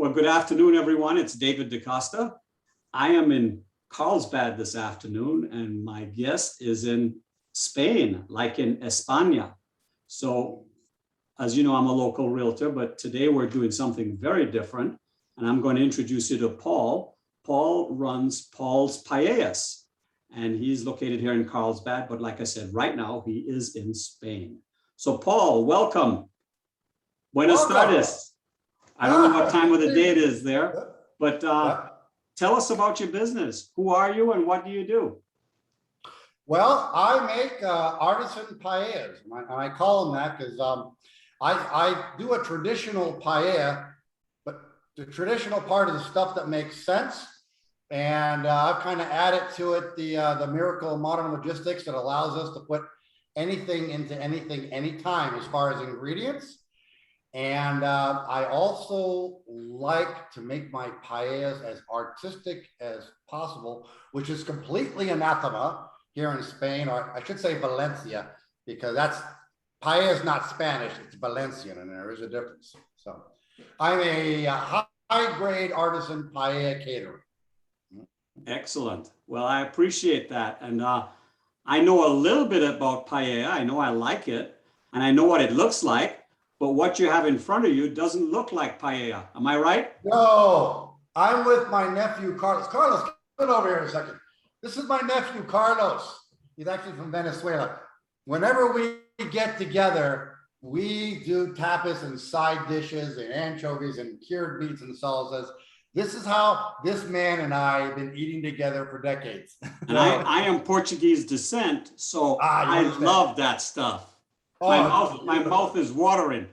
Well, good afternoon, everyone. It's David Dacosta. I am in Carlsbad this afternoon, and my guest is in Spain, like in España. So, as you know, I'm a local realtor, but today we're doing something very different, and I'm going to introduce you to Paul. Paul runs Paul's Paellas, and he's located here in Carlsbad, but like I said, right now he is in Spain. So, Paul, welcome. Buenas tardes. I don't know what time of the day it is there, but tell us about your business. Who are you and what do you do? Well, I make artisan paellas, and I call them that because I do a traditional paella, but the traditional part is the stuff that makes sense. And I've kind of added to it the miracle of modern logistics that allows us to put anything into anything, anytime as far as ingredients. And I also like to make my paellas as artistic as possible, which is completely anathema here in Spain, or I should say Valencia, because paella is not Spanish, it's Valencian, and there is a difference. So I'm a high-grade artisan paella caterer. Excellent. Well, I appreciate that. And I know a little bit about paella. I know I like it, and I know what it looks like. But what you have in front of you doesn't look like paella. Am I right? No, I'm with my nephew, Carlos. Carlos, come over here a second. This is my nephew, Carlos. He's actually from Venezuela. Whenever we get together, we do tapas and side dishes and anchovies and cured meats and salsas. This is how this man and I have been eating together for decades. And I am Portuguese descent, so I love that stuff. My mouth is watering.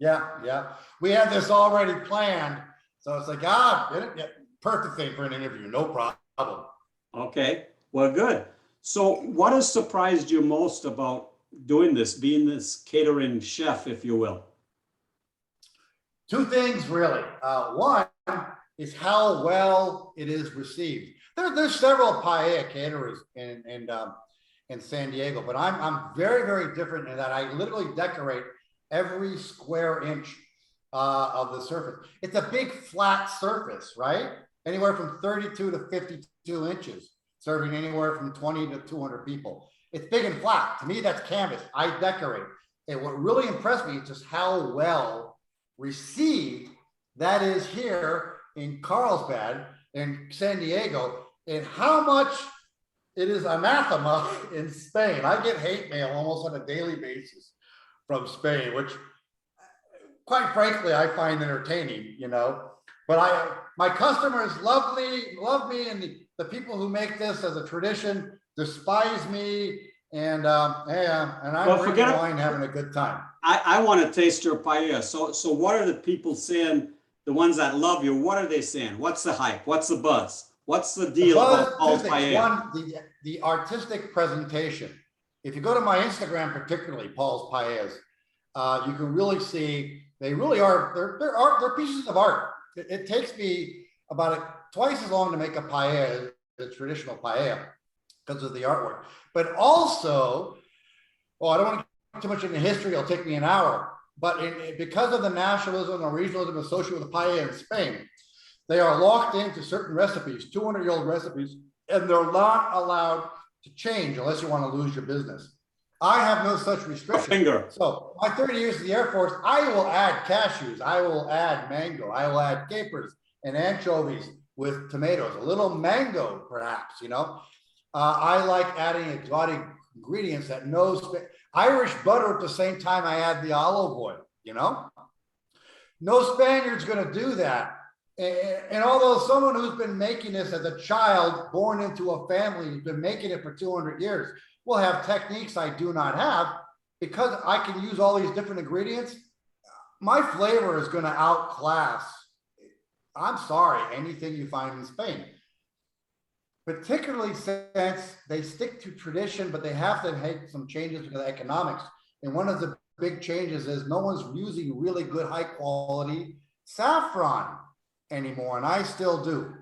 Yeah. We had this already planned. So it's like, perfect thing for an interview, no problem. Okay, well, good. So what has surprised you most about doing this, being this catering chef, if you will? Two things, really. One is how well it is received. There's several paella caterers in San Diego, but I'm very, very different in that I literally decorate every square inch of the surface. It's a big flat surface, right? Anywhere from 32 to 52 inches, serving anywhere from 20 to 200 people. It's big and flat. To me, that's canvas. I decorate. And what really impressed me is just how well received that is here in Carlsbad, in San Diego, and how much it is anathema in Spain. I get hate mail almost on a daily basis from Spain, which quite frankly, I find entertaining, but my customers love me, and the people who make this as a tradition despise me. And I'm drinking wine, having a good time. I want to taste your paella. So what are the people saying, the ones that love you, what are they saying? What's the hype? What's the buzz? What's the deal about Paul's Paella? One, the artistic presentation. If you go to my Instagram, particularly Paul's Paellas, you can really see they really are. They're pieces of art. It takes me about twice as long to make a paella, the traditional paella, because of the artwork. But also, I don't want to get too much into history. It'll take me an hour. But because of the nationalism and regionalism associated with the paella in Spain, they are locked into certain recipes, 200-year-old recipes, and they're not allowed to change unless you want to lose your business. I have no such restriction. So my 30 years in the Air Force, I will add cashews, I will add mango, I will add capers and anchovies with tomatoes, a little mango perhaps, I like adding exotic ingredients that Irish butter at the same time I add the olive oil, No Spaniard's going to do that. And although someone who's been making this as a child, born into a family, who's been making it for 200 years, will have techniques I do not have, because I can use all these different ingredients. My flavor is going to outclass, I'm sorry, anything you find in Spain. Particularly since they stick to tradition, but they have to make some changes because of economics. And one of the big changes is no one's using really good, high quality saffron anymore, and I still do,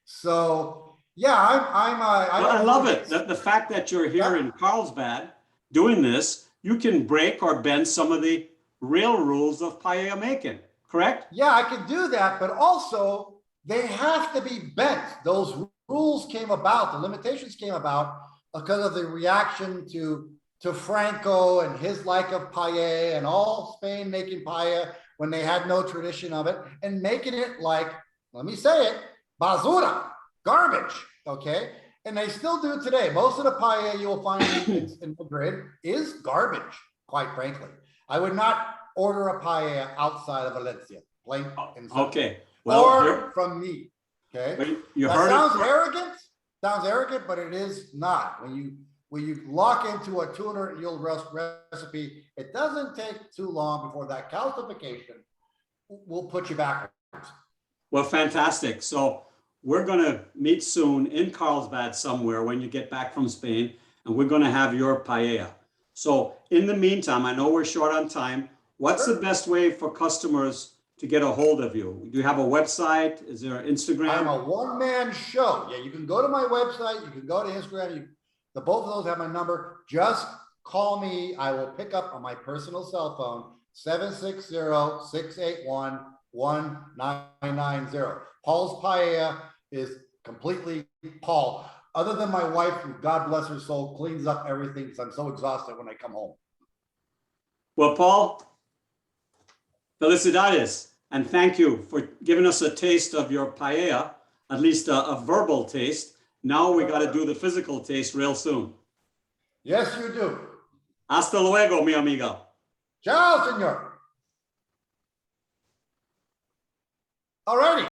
So yeah, I love it. The fact that you're here in Carlsbad doing this, you can break or bend some of the real rules of paella making. correct? Yeah, I can do that, but also they have to be bent. Those rules came about, the limitations came about because of the reaction to Franco and his like of paella and all Spain making paella when they had no tradition of it and making it like, let me say it, basura, garbage, okay? And they still do today. Most of the paella you will find in Madrid is garbage, quite frankly. I would not order a paella outside of Valencia, plain and simple. Okay, well, Or from me, okay? but you That heard sounds it. arrogant, but it is not. When you lock into a 200-year-old recipe, it doesn't take too long before that calcification will put you backwards. Well, fantastic. So we're going to meet soon in Carlsbad somewhere when you get back from Spain, and we're going to have your paella. So in the meantime, I know we're short on time. What's the best way for customers to get a hold of you? Do you have a website? Is there Instagram? I'm a one-man show. Yeah, you can go to my website. You can go to Instagram. The both of those have my number. Just call me. I will pick up on my personal cell phone, 760-681-1990. Paul's Paella is completely Paul. Other than my wife, who, God bless her soul, cleans up everything because I'm so exhausted when I come home. Well, Paul, felicidades, and thank you for giving us a taste of your paella, at least a verbal taste. Now we got to do the physical taste real soon. Yes, you do. Hasta luego, mi amiga. Ciao, senor. All righty.